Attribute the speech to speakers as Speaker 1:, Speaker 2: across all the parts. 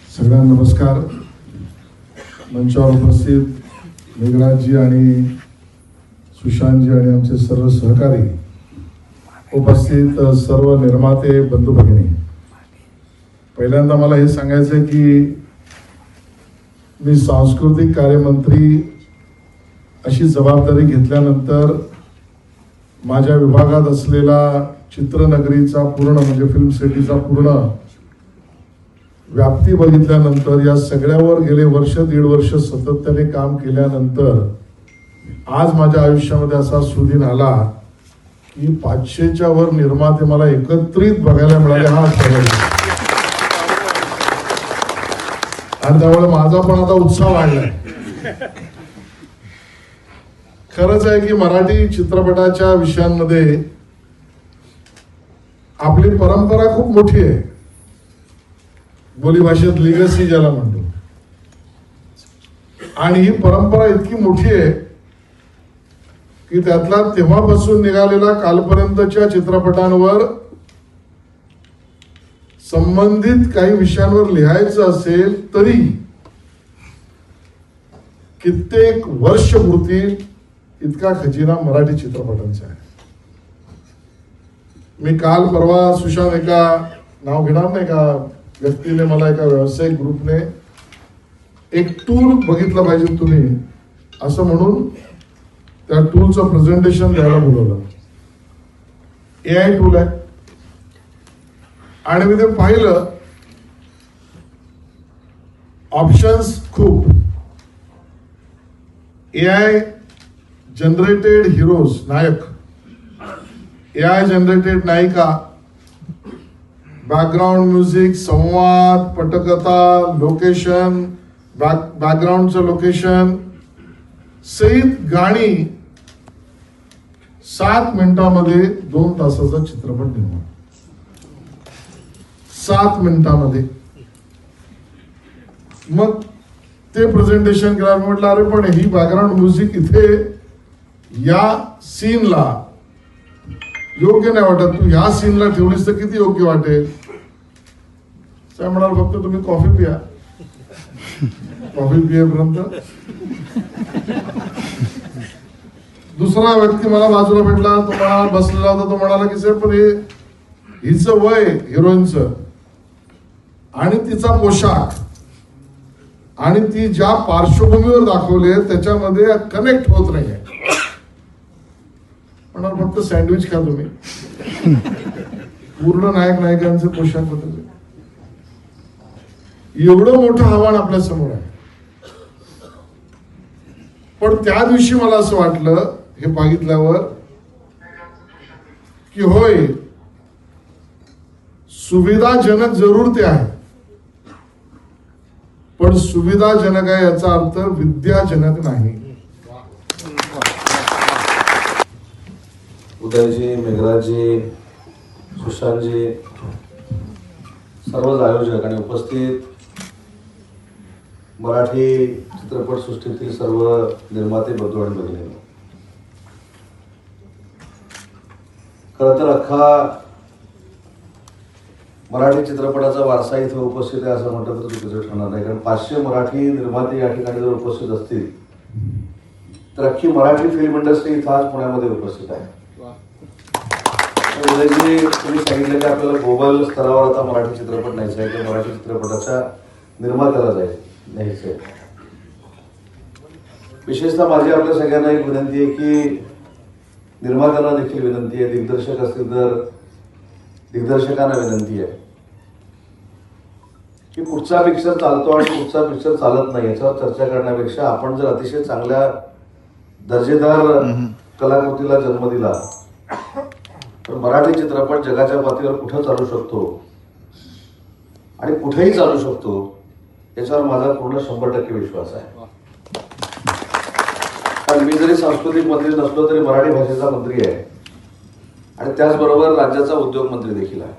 Speaker 1: सगळ्यांना नमस्कार. मंचावर उपस्थित मेघराजजी आणि सुशांतजी आणि आमचे सर्व सहकारी, उपस्थित सर्व निर्माते बंधू भगिनी, पहिल्यांदा मला हे सांगायचं आहे की मी सांस्कृतिक कार्यमंत्री अशी जबाबदारी घेतल्यानंतर माझ्या विभागात असलेला चित्रनगरीचा पूर्ण म्हणजे फिल्म सिटीचा पूर्ण व्याप्ती बघितल्यानंतर, या सगळ्यावर गेले वर्ष दीड वर्ष सातत्याने काम केल्यानंतर आज माझ्या आयुष्यामध्ये असा सुदिन आला की 500च्या वर निर्माते मला एकत्रित बघायला मिळाले. हा आणि त्यामुळे माझा पण आता उत्साह वाढलाय. खरंच आहे की मराठी चित्रपटाच्या विषयांमध्ये आपली परंपरा खूप मोठी आहे. बोलीभाषेत लिगसी ज्याला म्हणतो, आणि ही परंपरा इतकी मोठी आहे की त्यातला तेव्हापासून निघालेला कालपर्यंतच्या चित्रपटांवर संबंधित काही विषयांवर लिहायचं असेल तरी कित्येक वर्ष पुरतील इतका खजिना मराठी चित्रपटांचा आहे. मी काल परवा सुशांत, एका नाव घेणार नाही का व्यक्तीने, मला एका व्यावसायिक ग्रुपने एक टूल बघितलं पाहिजे तुम्ही असं म्हणून त्या टूलचं प्रेझेंटेशन द्यायला बोलवलं. AI टूल आहे आणि मी ते पाहिलं. ऑप्शन्स खूप. AI जनरेटेड हिरोज, नायक, AI जनरेटेड नायिका, बॅकग्राऊंड म्युझिक, संवाद, पटकथा, लोकेशन, बॅकग्राऊंडचं लोकेशन सहित गाणी, 7 मिनिटांमध्ये 2 तासाचा चित्रपट निर्माण. 7 मिनिटांमध्ये. मग ते प्रेझेंटेशन केलं. म्हटलं अरे पण ही बॅकग्राऊंड म्युझिक इथे या सीनला योग्य नाही वाटत, तू ह्या सीनला ठेवलीस तर किती योग्य वाटेल. काय म्हणाल, फक्त तुम्ही कॉफी पिया. कॉफी पियेपर्यंत दुसरा व्यक्ती मला बाजूला भेटला, तो म्हणाला, बसलेला होता, तो म्हणाला की साहेब पण हे हिचं वय, हिरोईनचं, आणि तिचा पोशाख आणि ती ज्या पार्श्वभूमीवर दाखवले त्याच्यामध्ये कनेक्ट होत नाहीये. म्हणाल फक्त सँडविच खा तुम्ही. पूर्ण नायक नायिकांचे पोशाख बदलले. एवढं मोठं आव्हान आपल्या समोर आहे. पण त्या दिवशी मला असं वाटलं हे बघितल्यावर की होय, सुविधाजनक जरूर ते आहे, पण सुविधाजनक आहे याचा अर्थ विद्याजनक नाही.
Speaker 2: उदयजी, मेघराजजी, सुशांतजी, सर्वच आयोजक आणि उपस्थित मराठी चित्रपट सृष्टीतील सर्व निर्माते बंधू आणि भगिनी, खरं तर अख्खा मराठी चित्रपटाचा वारसा इथं उपस्थित आहे असं म्हटलं तर चुकीचं ठरणार नाही. कारण 500 मराठी निर्माते या ठिकाणी जर उपस्थित असतील तर अख्खी मराठी फिल्म इंडस्ट्री इथं आज पुण्यामध्ये उपस्थित आहे. उदयजी, तुम्ही सांगितलं की आपल्याला ग्लोबल स्तरावर आता मराठी चित्रपट न्यायचा आहे, तर मराठी चित्रपटाच्या निर्मात्याला न्यायचं आहे. विशेषतः माझी आपल्या सगळ्यांना एक विनंती आहे की निर्मात्याला देखील विनंती आहे, दिग्दर्शक असतील तर दिग्दर्शकांना विनंती आहे की पुढचा पिक्चर चालतो आणि पुढचा पिक्चर चालत नाही याच्यावर चर्चा करण्यापेक्षा आपण जर अतिशय चांगल्या दर्जेदार कलाकृतीला जन्म दिला तर मराठी चित्रपट जगाच्या पातळीवर कुठं चालू शकतो आणि कुठेही चालू शकतो याच्यावर माझा पूर्ण 100% विश्वास आहे. मी जरी सांस्कृतिक मंत्री नसलो तरी मराठी भाषेचा मंत्री आहे आणि त्याचबरोबर राज्याचा उद्योग मंत्री देखील आहे.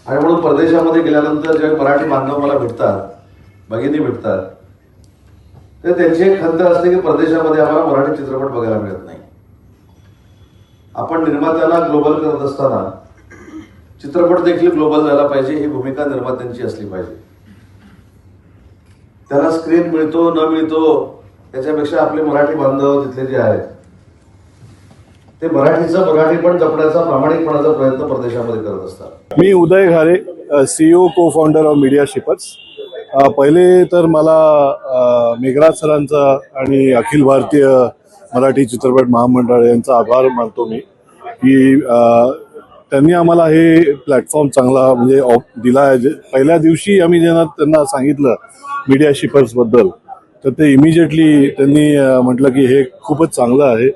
Speaker 2: आणि म्हणून परदेशामध्ये गेल्यानंतर जेव्हा मराठी बांधव मला भेटतात, भगिनी भेटतात, तर त्यांची एक खंत असते की परदेशामध्ये आम्हाला मराठी चित्रपट बघायला मिळत नाही. आपण निर्मात्याला ग्लोबल करत असताना चित्रपट देखील ग्लोबल झाला पाहिजे, ही भूमिका निर्मात्यांची असली पाहिजे. त्याला स्क्रीन मिळतो न मिळतो त्याच्यापेक्षा आपले मराठी बांधव तिथले जे आहेत ते मराठी पण जपण्याचा प्रामाणिकपणाचा प्रयत्न परदेशामध्ये करत असतात.
Speaker 3: मी उदय घारे, CEO को फाउंडर ऑफ मीडिया शिपर्स. पहिले तर मला मेघराज सरांचा आणि अखिल भारतीय मराठी चित्रपट महामंडळ यांचा आभार मानतो मी की त्यांनी आम्हाला हे प्लॅटफॉर्म चांगला म्हणजे दिला आहे. पहिल्या दिवशी आम्ही जेव्हा त्यांना सांगितलं मीडिया शिपर्सबद्दल तर ते इमिजिएटली त्यांनी म्हटलं की हे खूपच चांगलं आहे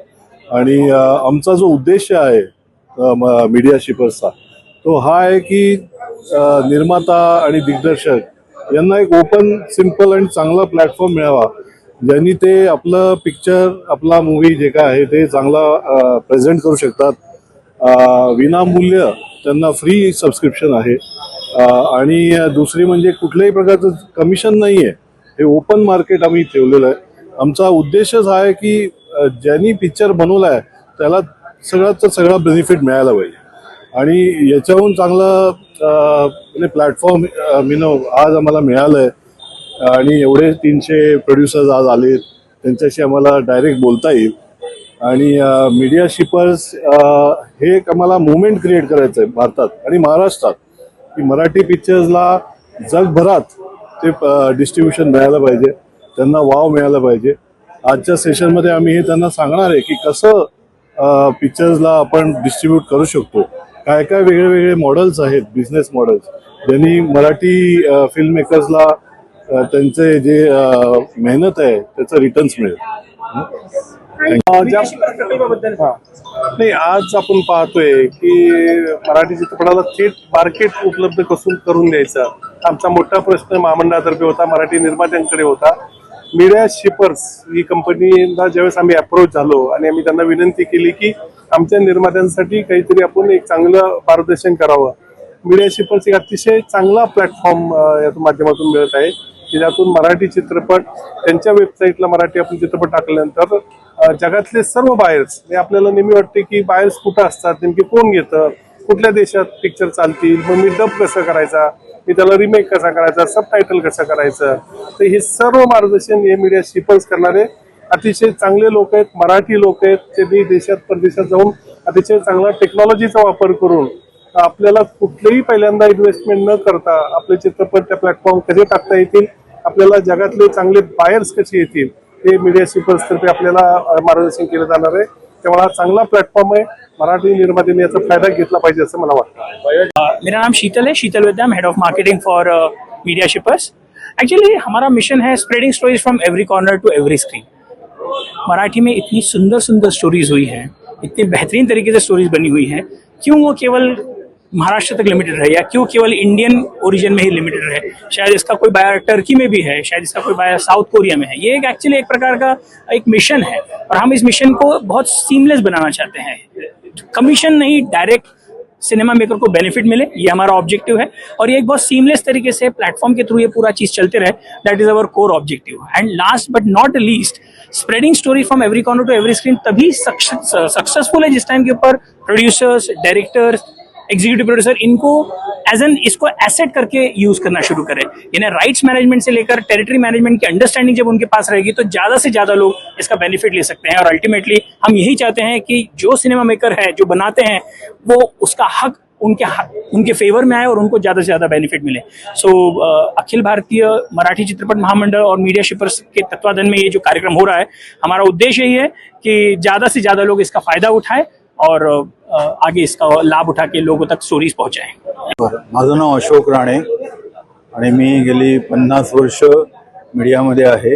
Speaker 3: आणि आमचा जो उद्देश आहे मीडिया शिपर्सचा तो हा आहे की निर्माता आणि दिग्दर्शक यांना एक ओपन, सिम्पल आणि चांगला प्लॅटफॉर्म मिळावा ज्यांनी ते आपलं पिक्चर, आपला मूवी जे काय आहे ते चांगला प्रेझेंट करू शकतात. विनामूल्य त्यांना फ्री सबस्क्रिप्शन आहे आणि दुसरी म्हणजे कुठल्याही प्रकारचं कमिशन नाही आहे. हे ओपन मार्केट आम्ही ठेवलेलं आहे. आमचा उद्देशच हा आहे की ज्यांनी पिक्चर बनवला आहे त्याला सगळ्याचा सगळा बेनिफिट मिळायला पाहिजे आणि याच्याहून चांगलं प्लॅटफॉर्म आज आम्हाला मिळालं आहे आणि एवढे 300 प्रोड्युसर्स आज आले, त्यांच्याशी आम्हाला डायरेक्ट बोलता येईल आणि मीडिया शिपर्स हे एक आम्हाला मुवमेंट क्रिएट करायचं आहे भारतात आणि महाराष्ट्रात की मराठी पिक्चर्सला जगभरात ते डिस्ट्रीब्युशन मिळालं पाहिजे, त्यांना वाव मिळाला पाहिजे. आजच्या सेशनमध्ये आम्ही हे त्यांना सांगणार आहे की कसं पिक्चर्सला आपण डिस्ट्रीब्यूट करू शकतो. काय काय वेगळे वेगळे मॉडेल्स आहेत, बिझनेस मॉडेल्स, ज्यांनी मराठी फिल्म मेकर्सला त्यांचे जे मेहनत आहे त्याचं रिटर्न्स मिळेल.
Speaker 4: नाही, आज आपण पाहतोय की मराठी चित्रपटाला थेट मार्केट उपलब्ध करून द्यायचं आमचा मोठा प्रश्न महामंडळातर्फे होता, मराठी निर्मात्यांकडे होता. मीडिया शिपर्स ही कंपनीला ज्यावेळेस आम्ही अप्रोच झालो आणि आम्ही त्यांना विनंती केली की आमच्या निर्मात्यांसाठी काहीतरी आपण एक चांगलं मार्गदर्शन करावं. मीडिया शिपर्स एक अतिशय चांगला प्लॅटफॉर्म यातून माध्यमातून मिळत आहे की ज्यातून मराठी चित्रपट त्यांच्या वेबसाईटला मराठी आपण चित्रपट टाकल्यानंतर जगातले सर्व बायर्स, आपल्याला नेहमी वाटते की बायर्स कुठं असतात, नेमके कोण घेतं, कुठल्या देशात पिक्चर चालतील, मग मी डब कसं करायचा, मी त्याला रिमेक कसा करायचा, सबटायटल कसं करायचं, तर हे सर्व मार्गदर्शन हे मीडिया शिपर्स करणारे अतिशय चांगले लोक आहेत, मराठी लोक आहेत. त्यांनी देशात परदेशात जाऊन अतिशय चांगला टेक्नॉलॉजीचा वापर करून आपल्याला कुठलेही पहिल्यांदा इन्व्हेस्टमेंट न करता आपले चित्रपट त्या प्लॅटफॉर्म कसे टाकता येतील, आपल्याला जगातले चांगले बायर्स कसे येतील, हे मीडिया शिपर्स तर्फे आपल्याला मार्गदर्शन केलं जाणार आहे. त्यामुळे हा चांगला प्लॅटफॉर्म आहे, मराठी निर्मात्यांनी याचा फायदा घेतला पाहिजे असं मला वाटतं.
Speaker 5: मेरा नाम शीतल है, Sheetal Vidyam, head of marketing for media shippers. Actually हमारा मिशन है spreading stories from every corner to every screen. Marathi में इतनी सुंदर सुंदर स्टोरीज हुई हैं, इतनी बेहतरीन तरीके से स्टोरीज बनी हुई हैं, क्यों वो केवल महाराष्ट्र तक लिमिटेड रहे या क्यों केवल इंडियन ओरिजिन में ही लिमिटेड रहे. शायद इसका कोई बायर टर्की में भी है, शायद इसका कोई बायर साउथ कोरिया में है. ये एक एक्चुअली एक प्रकार का एक मिशन है और हम इस मिशन को बहुत सीमलेस बनाना चाहते हैं. कमीशन नहीं, डायरेक्ट सिनेमा मेकर को बेनिफिट मिले, ये हमारा ऑब्जेक्टिव है और ये एक बहुत सीमलेस तरीके से प्लेटफॉर्म के थ्रू ये पूरा चीज चलते रहे. That is our core objective. And last but not least, spreading story from every corner to every screen तभी सक्सेसफुल है जिस टाइम के ऊपर प्रोड्यूसर्स, डायरेक्टर्स, एग्जीक्यूटिव प्रोड्यूसर इनको इसको एसेट करके यूज करना शुरू करें. इन्हें राइट्स मैनेजमेंट से लेकर टेरिटरी मैनेजमेंट की अंडरस्टैंडिंग जब उनके पास रहेगी तो ज्यादा से ज्यादा लोग इसका बेनिफिट ले सकते हैं. और अल्टीमेटली हम यही चाहते हैं कि जो सिनेमा मेकर है, जो बनाते हैं, वो उसका हक उनके फेवर में आए और उनको ज्यादा से ज्यादा बेनिफिट मिले. सो अखिल भारतीय मराठी चित्रपट महामंडल और मीडिया शिपर्स के तत्वाधान में ये जो कार्यक्रम हो रहा है, हमारा उद्देश्य यही है कि ज्यादा से ज्यादा लोग इसका फायदा उठाएं और आगे इसका लाभ उठा के लोगों तक स्टोरीज पहुंचाएं.
Speaker 3: माझं नाव अशोक राणे आणि मी गेली 50 वर्ष मीडियामध्ये आहे.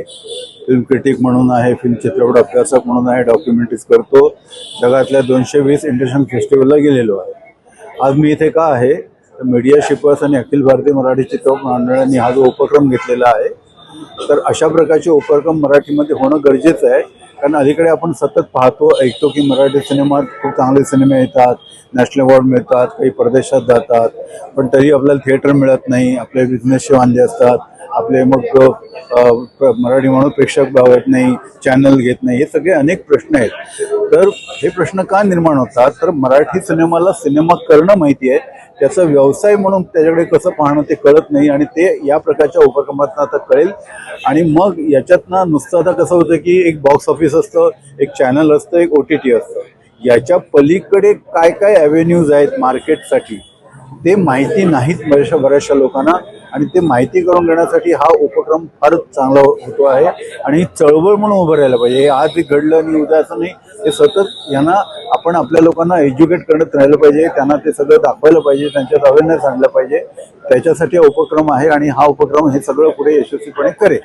Speaker 3: फिल्म क्रिटिक म्हणून आहे, फिल्म चित्रपट अभ्यासक म्हणून आहे, डॉक्युमेंटरीज करतो. जगातल्या 220 इंटरनॅशनल फेस्टिवलला गेलेलो आहे. आज मी इथे का आहे तर मीडिया शिपर्स आणि अखिल भारतीय मराठी चित्रपट मंडळाने हा जो उपक्रम घेतलेला आहे, तर अशा प्रकारचे उपक्रम मराठीमध्ये होणं गरजेचं आहे. कारण अलीकडे आपण सतत पाहतो, ऐकतो की मराठी सिनेमात खूप चांगले सिनेमे येतात, नॅशनल अवॉर्ड मिळतात, काही परदेशात जातात, पण तरी आपल्याला थिएटर मिळत नाही, आपले बिझनेसचे वांदे असतात, आपले मग मराठी म्हणून प्रेक्षक भावत नाही, चॅनल घेत नाही, हे सगळे अनेक प्रश्न आहेत. तर हे प्रश्न का निर्माण होतात, तर मराठी सिनेमाला सिनेमा करणं माहिती आहे, त्याचा व्यवसाय म्हणून त्याच्याकडे कसं पाहणं ते कळत नाही, आणि ते या प्रकारच्या उपक्रमातून आता कळेल. आणि मग याच्यातनं नुसतं आता कसं होतं की एक बॉक्स ऑफिस असतं, एक चॅनल असतं, एक OTT असतं, याच्या पलीकडे काय काय ॲव्हेन्यूज आहेत मार्केटसाठी ते माहिती नाहीत बऱ्याचशा लोकांना, आणि ते माहिती करून देण्यासाठी हा उपक्रम फारच चांगला होतो आहे. आणि ही चळवळ म्हणून उभं राहायला पाहिजे. हे आज हे घडलं आणि उद्या असं नाही, हे सतत यांना आपण आपल्या लोकांना एज्युकेट करत राहिलं पाहिजे, त्यांना ते सगळं दाखवायला पाहिजे, त्यांच्यात अवेअरनेस आणलं पाहिजे. त्याच्यासाठी हा उपक्रम आहे, आणि हा उपक्रम हे सगळं पुढे यशस्वीपणे करेल.